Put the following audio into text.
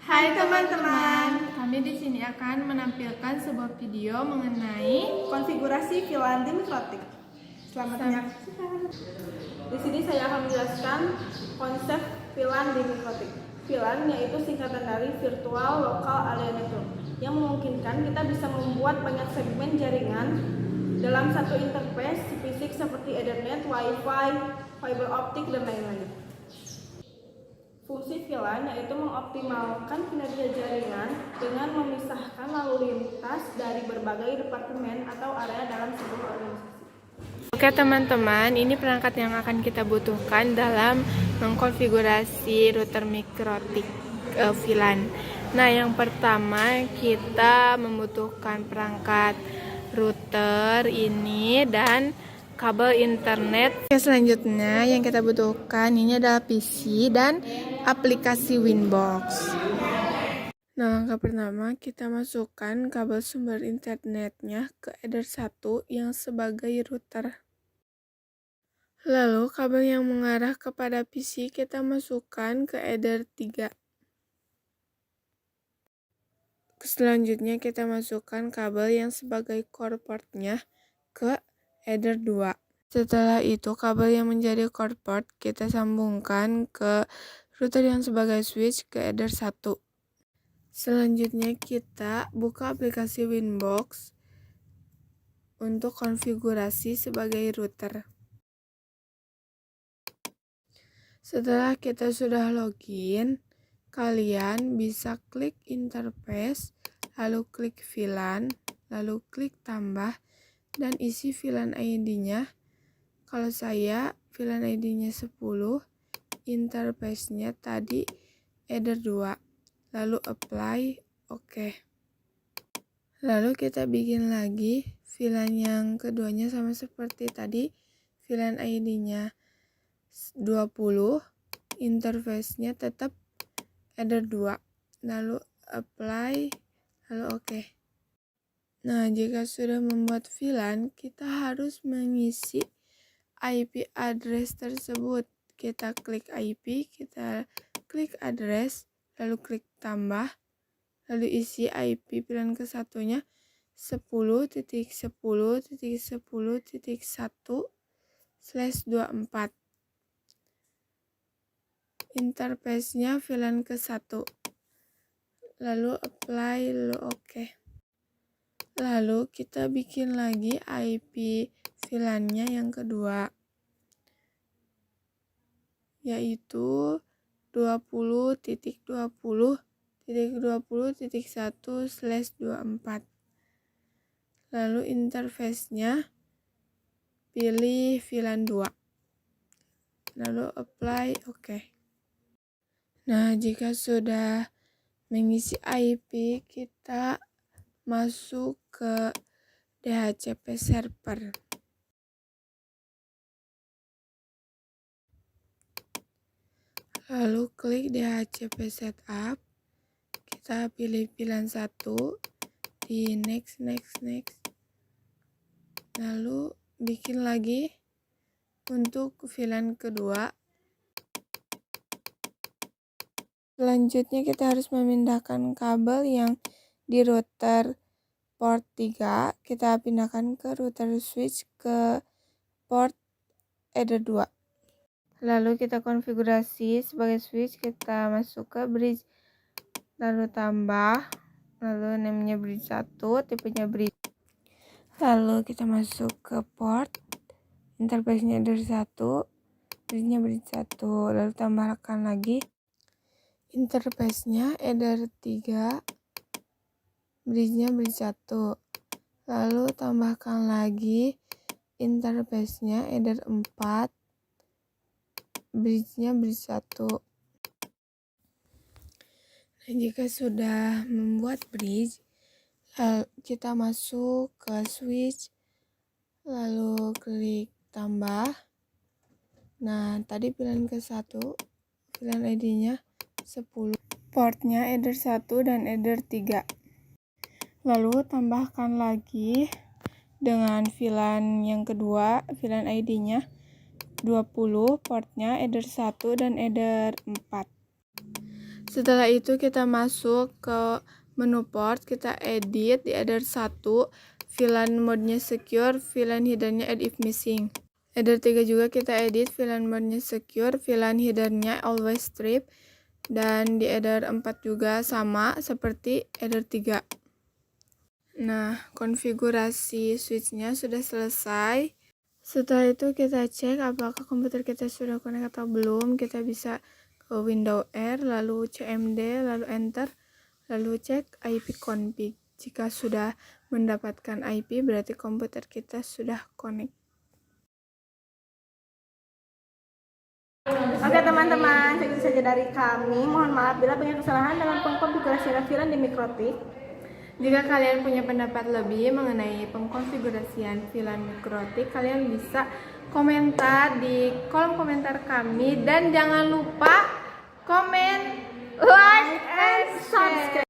Hai teman-teman, Kami di sini akan menampilkan sebuah video mengenai konfigurasi VLAN di Mikrotik. Selamat menyaksikan. Di sini saya akan menjelaskan konsep VLAN di Mikrotik. VLAN yaitu singkatan dari Virtual Local Area Network yang memungkinkan kita bisa membuat banyak segmen jaringan dalam satu interface fisik seperti Ethernet, Wi-Fi, fiber optik, dan lain-lain. Fungsi VLAN yaitu mengoptimalkan kinerja jaringan dengan memisahkan lalu lintas dari berbagai departemen atau area dalam sebuah organisasi. Oke teman-teman, ini perangkat yang akan kita butuhkan dalam mengkonfigurasi router Mikrotik VLAN. Nah, yang pertama kita membutuhkan perangkat router ini dan kabel internet. Selanjutnya yang kita butuhkan ini adalah PC dan aplikasi Winbox. Nah, langkah pertama kita masukkan kabel sumber internetnya ke header 1 yang sebagai router. Lalu kabel yang mengarah kepada PC kita masukkan ke header 3. Selanjutnya kita masukkan kabel yang sebagai core portnya ke header 2. Setelah itu kabel yang menjadi core port kita sambungkan ke router yang sebagai switch ke header 1. Selanjutnya kita buka aplikasi Winbox untuk konfigurasi sebagai router. Setelah kita sudah login, kalian bisa klik interface, lalu klik VLAN, lalu klik tambah, dan isi VLAN ID-nya. Kalau saya VLAN ID-nya 10, interface-nya tadi header 2. Lalu apply, oke. Lalu kita bikin lagi VLAN yang keduanya sama seperti tadi, VLAN ID-nya 20, interface-nya tetap header 2. Lalu apply, lalu oke. Nah, jika sudah membuat VLAN, kita harus mengisi IP address tersebut. Kita klik IP, kita klik address, lalu klik tambah, lalu isi IP VLAN ke satunya 10.10.10.1/24. Interface-nya VLAN ke 1. Lalu apply, lalu oke. Lalu kita bikin lagi IP VLAN-nya yang kedua, yaitu 20.20.20.1/24. Lalu interface-nya pilih VLAN 2. Lalu apply, oke. Nah, jika sudah mengisi IP, kita masuk ke DHCP server. Lalu klik DHCP setup. Kita pilih VLAN 1 di next. Lalu bikin lagi untuk VLAN kedua. Selanjutnya kita harus memindahkan kabel yang di router port 3, kita pindahkan ke router switch ke port header 2. Lalu kita konfigurasi sebagai switch, kita masuk ke bridge, lalu tambah, lalu namanya bridge 1, tipenya bridge. Lalu kita masuk ke port, interface-nya header 1, bridge-nya bridge 1, lalu tambahkan lagi interface-nya header 3, bridge-nya bridge 1, lalu tambahkan lagi interface-nya header 4, bridge-nya bridge 1. Nah, jika sudah membuat bridge, kita masuk ke switch, lalu klik tambah. Nah, tadi VLAN ke 1, VLAN ID-nya 10, portnya header 1 dan header 3. Lalu tambahkan lagi dengan VLAN yang kedua, VLAN ID-nya 20, portnya header 1 dan header 4. Setelah itu kita masuk ke menu port, kita edit di header 1, VLAN mode-nya secure, VLAN header-nya add if missing. Header 3 juga kita edit, VLAN mode-nya secure, VLAN header-nya always strip, dan di header 4 juga sama seperti header 3. Nah, konfigurasi switch-nya sudah selesai. Setelah itu kita cek apakah komputer kita sudah connect atau belum. Kita bisa ke window R, lalu cmd, lalu enter, lalu cek IP config. Jika sudah mendapatkan IP, berarti komputer kita sudah connect. Oke teman-teman, segitu saja dari kami. Mohon maaf bila punya kesalahan dalam pengkonfigurasi VLAN di Mikrotik. Jika kalian punya pendapat lebih mengenai pengkonfigurasian VLAN Mikrotik, kalian bisa komentar di kolom komentar kami, dan jangan lupa komen